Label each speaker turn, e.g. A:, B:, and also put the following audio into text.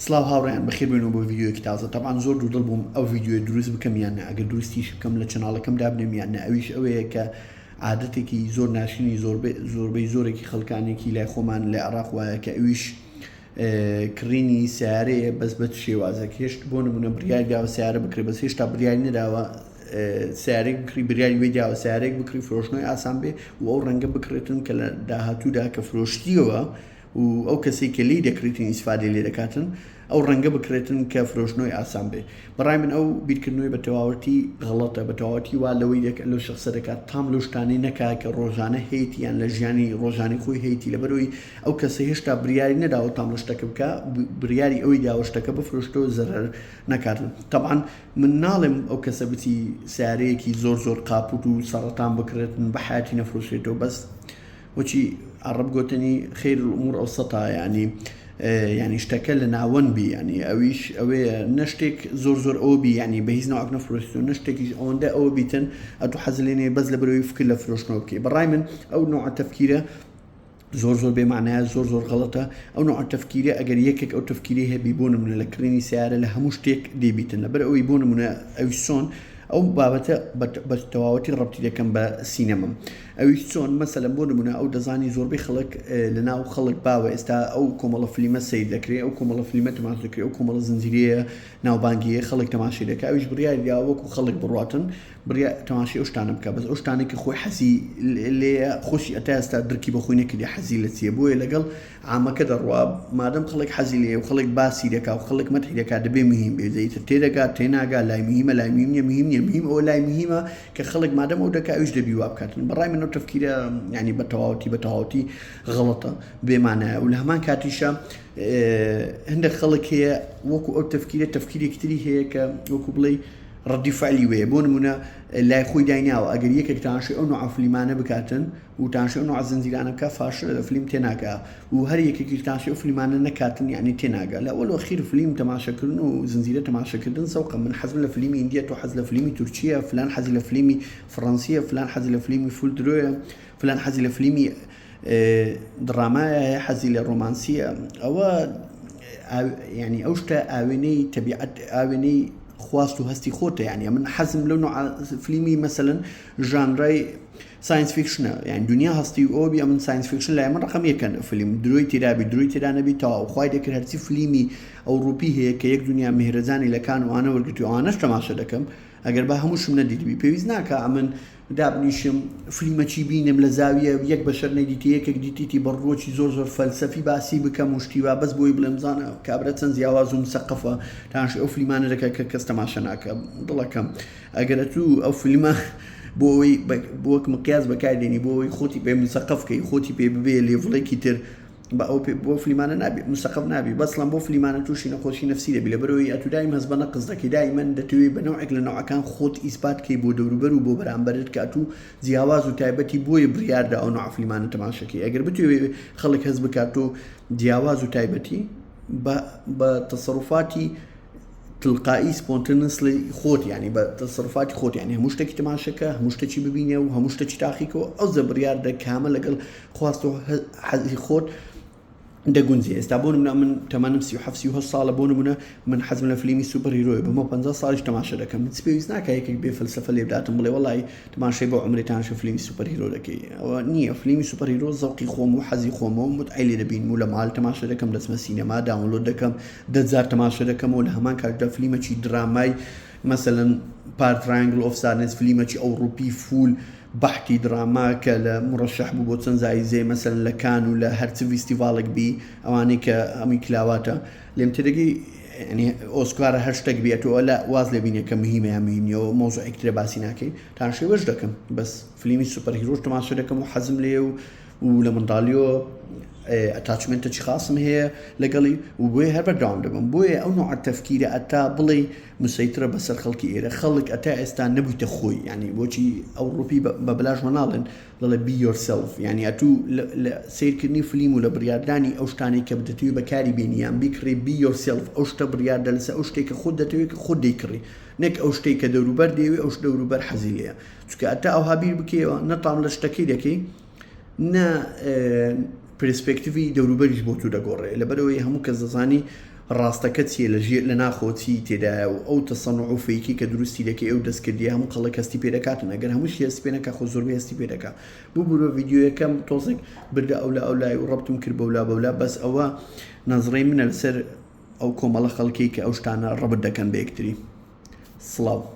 A: سلااو هاوڕیان بەخێر بێنەوە بۆ ڤیدیۆیەکی تازە. طبعاً زۆر دوودڵ بووم ئەو ڤیدیۆی دروست بکەم یان نە، ئەگەر دروستیش بکەم لە چەناڵەکەمدا بنێم یان نە. ئەویش ئەوەیە کە عادەتێکی زۆر ناشرینی زۆربەی زۆرێکی خەڵکانێکی لای خۆمان لە عێراق وایە کە ئەویش کڕینی سیارەیە بەس بە شێوازێک. هێشت بۆ نمونە بڕیاری داوە سیارە بکرێ، بەس هێشتا بڕیاری نەداوە سیارێک بکری، بڕیاری وێ داوە سیارێک بکری فرۆشتنەوەی ئاسان بێ و ئەو ڕەنگە بکرێتن کە لە داهاتوودا کە فرۆشتیەوە و ئەو کەسێک کە لی دەکرێتین ئیسفادەی لێ دەکاتن ئەو ڕەنگە بکرێتن کە فرۆشتنەوەی ئاسان بێ. بەڕای من ئەو بیرکردنەوەی بە تەواوەتی غەڵەتە، بە تەواوەتی وا لەوەی لەو شخصە دەکات تام لەو شتانەی نەکا کە ڕۆژانە هەیەی یان لە ژیانی ڕۆژانی خۆی هەیەی، لەبەرەوەی ئەو کەسە هێشتا بڕیاری نەداوە تام لە شتەکە بکە، بڕیاری ئەوەی داوە شتەکە بفرۆشتەوە زەرەر نەکاتن. طبعاً من ناڵێم ئەو کەسە بچی سیارەیەکی زۆر قاپوت و سەرەتان بکرێتن بە حیاتی نەفرۆشێتەوە، بەس وەچی عەرەب گوتنی خەیر الئومور ئەوسەطە، ینی شتەکە لە ناوەن بی، ینی ئەویش ئەوەیە نەشتێک زۆر ئەوە بی، ینی بە هیچ ناوەک نەفرۆشتەوە نەشتێکی ئەوەندە ئەوە بیتن ئەتو حەز لێنێ بەس لە بەرەوەی فکر لە فرۆشتنەوە بکەی. بەڕای من ئەو نوع تەفکیرە زۆر بێمانایە، زۆر غەڵەتە. ئەو نوع تەفکیرە ئەگەر یەکێک ئەو تەفکیری هەبی بۆ نمونە لە کڕینی سیارە لە هەموو شتێک دەیبیتن، لەبەر ئەوەی بۆ نمونە ئەوی چۆن ئەو بابەتە بە تەواوەتی ڕەبتی دەکەم بە سینەمەم. ئەویش چۆن مەسەلەن بۆ نمونە ئەو دەزانی زۆربەی خەڵک لەناو خەڵک باوە ئێستا ئەو کۆمەڵە فلیمە سەیر دەکرێت، ئەو کۆمەڵە فلیمە تەماش دەکرێت، ئەو کۆمەڵە زنجیرەیە ناوبانگیە خەڵک تەماشای دەکات. ئەویش بڕیاری داوە وەکو خەڵک بڕاتن بڕیا تەماشای ئەو شتانە بکە، بەس ئەو شتانێکی خۆی حەزی لێ خۆشی ئەتا ئێستا درکی بەخۆی نەکردی حەزی لە چیە، بۆیە لەگەڵ عامەکە دەڕوا مادەم خەڵک حەزی لێ و خەڵک باسی دەکات و خەڵک مەدحی دەکات دەبێ مهم بێ، زەیتر تێدەگات تێناگات، لای مهمە لای مهم نییە، مهم نییە، مهم ئەوە لای مهمە کە خەڵک مادەم ئەو دەکات ئەویش دەبی وا بکاتن. بەڕای من ئەو تەفکیرە ینی بە تەواوەتی غەڵەتە، بێمانایە. و لە هەمان کاتیشە هەندێک خەڵک هەیە وەکو ئەو تەفکیرێکی تری هەیە کە وەکو بڵێ ڕەدی فعلی وەیە. بۆ نمونە لای خۆی دایناوە ئەگەر یەکێک تانشی ئەو نوع فلیمانە بکاتن و تانشی ئەو نوع زنجیرانە بکات فاشە لە فلیم تێناگا، و هەر یەکێکی تانشی ئەو فلیمانە نەکاتن یعنی تێناگا. لە ئەوەل وەخیر فلیم تەماشاکردن و زنجیرە تەماشاکردن سەوقە. من حەزم لە فلیمی ئیندیە، تۆ حەز لە فلیمی تورکیە، فلان حەزی لە فلیمی فڕەنسیە، فلان حەزی لە فلیمی فولدرۆیە، فلان حەزی لە فلیمی درامایە، حەزی لە ڕۆمانسیە. ئەوە ینی ئەو شتە ئاوێنەی تەبیعەت، ئاوێنەی خواست و هەستی خۆتە. یعنی من حەزم لەو نوع فلیمی مەسەلەن ژانرای ساینس فیکشنە، یعنی دنیا هەستی و ئەوە بیا من ساینس فیکشن لای من ڕقم یەکەن فلیم دروی تێدابی دروی تێدا نەبی تەواو خوای دەکرد هەرچی فلیمی ئەوروپی هەیە کە یەک دنیا میهرەجانی لەکان وانە وەرگرتی و ئەوانەش تەماشا دەکەم. ئەگەر بە هەمووشم نەدیدبی پێویست ناکە ئەمن دابنیشم فلیمەچی بینم لە زاویە یەک بەشەر نەیدیتی یەکێک دیتیتی بەڕۆکی زۆر فەلسەفی باسی بکەم و شتیوا بەس بۆی بڵێم زانە کابرا چەند جیاواز و مسەقفە تانش ئەو فلیمانە دەکات کە کەس تەماشا ناکە. دڵەکەم ئەگەر تو ئەو فلیمە بۆ وەک مقیاس بەکاردێنی بۆ ئەوەی خۆتی پێ مسەقفکەی خۆتی پێ ببێ لێڤڵێکی تر بە ئەو بۆ فلیمانە نابێ مسەقف نابی، بەسڵام بۆ فلیمانە تووشی نەخۆشی نەفسی دەبی، لەبەرەوەی ئەتو دایم هەست بە نەقز دەکەی، دایمەن دەتەوێت بە نەوعێک لە نەوعەکان خۆت ئیسپاتکەی بۆ دەوروبەر و بۆ بەرامبەرت کە ئەتو جیاواز و تایبەتی بۆیە بڕیاردا ئەو نوع فلیمانە تەماشاکەی. ئەگەر بتوێت خەڵک هەست بکات و جیاواز و تایبەتی بە تەسەڕوفاتی تلقایی سپۆنتنسلی خۆت، یعنی بە تەسەڕوفاتی خۆت، یعنی هەموو شتێکی تەماشاکە، هەموو شتێکی ببینێ و هەموو شتێکی تاقیکەوە ئەو زەبڕیار دەکامە لەگەڵ خواست و حەزی خۆت دەگونجێ. ئێستا بۆ نمونە من تەمەنم 37 ساڵە، بۆ نمونە من حەزم لە فلیمی سوپەر هیرۆیە، بەمە 50 ساڵیش تەماشا دەکەم. من پێویست ناکە یەکێک بێ فەلسەفە لێ بداتم بڵێ وەڵی تەماشای بۆ عمرێتانش فلیمی سوپەر هیرۆ دەکەی. ئەوە نییە. فلیمی سوپەر هیرۆ زەوقی خۆم و حەزی خۆمە و متعی لێ دەبین و لە ماڵ تەماشا دەکەم، دەچمە سینەما داونلۆد دەکەم، 10,000 تەماشا دەکەم و لە هەمان کاتدا فلیمەکی درامای مەسەلەن پارت ترایەنگل ئۆف سادنس فلیمەکی ئەوروپی فول بەحتی دراما کە لە مڕەشەح بوو بۆ چەند زایزێ مەسەلەن لە کان و لە هەرچ فیستیڤاڵێک بی ئەوانەی کە ئەمی کلاواتە لێم تێدەگەی ینی ئۆسکارە هەر شتێک بێتەوە لە واز لێ بینێ کە مهمە یا مهمنیەوە مۆزوعێک ترێ باسی ناکەی تاشی وەش دەکەم، بەس فلیمی سوپەر هیرۆ تەماشا دەکەم و حەزم لێ و لە منداڵیەوە ئەتاچمنتێکی خاصم هەیە لەگەڵی و بۆیە هەر بەردەوام دەبم. بۆیە ئەو نوع تەفکیرە ئەتا بڵێ مسەیترە بەسەر خەڵکی ئێرە، خەڵک ئەتا ئێستا نەبوویتە خۆی، ینی بۆچی ئەوروپی بە بەلاش وەناڵێن دەڵێ بی یۆرسەلف، ینی ئەتوو لە سیرکردنی فلیم و لە بڕیاردانی ئەو شتانی کە دەتەوێت بەکاری بێنی یان بیکڕێ بی یۆرسەلف، ئەو شتە بڕیاردە لەسەر ئەو شتێک کە خۆت دەتەوێت کە خۆت دەیکڕی، نەک ئەو شتێک کە دەوروبەر دەیەوێت ئەو دەوروبەر حەزی لێیە. چونکە ئەتا ئەو هابیر بکەیەوە نەتام لە شتەکەی دەکەی نە پرسپێکتیڤی دەوروبەریش بۆ تو دەگۆڕێ، لەبەرەوەی هەموو کەس دەزانی ڕاستەکە چیە لە ناخۆچی تێدا و ئەو تەسەنوع و فەیکی کە دروستی دەکەی ئەو دەستکردی هەموو قەڵک هەستی پێ دەکاتن ئەگەر هەمووشی هەستی پێ نەکات خۆ زۆربەی هەستی پێ دەکات بوو ڤیدیۆیەکەم تۆزێک بردە ئەولای و ڕەبتم کرد بەولا بەس ئەوە نەزڕەی منە لەسەر ئەو کۆمەڵە خەڵکی کە ئەو شتانە ڕەبت دەکەن بە یەکتری. سڵاو.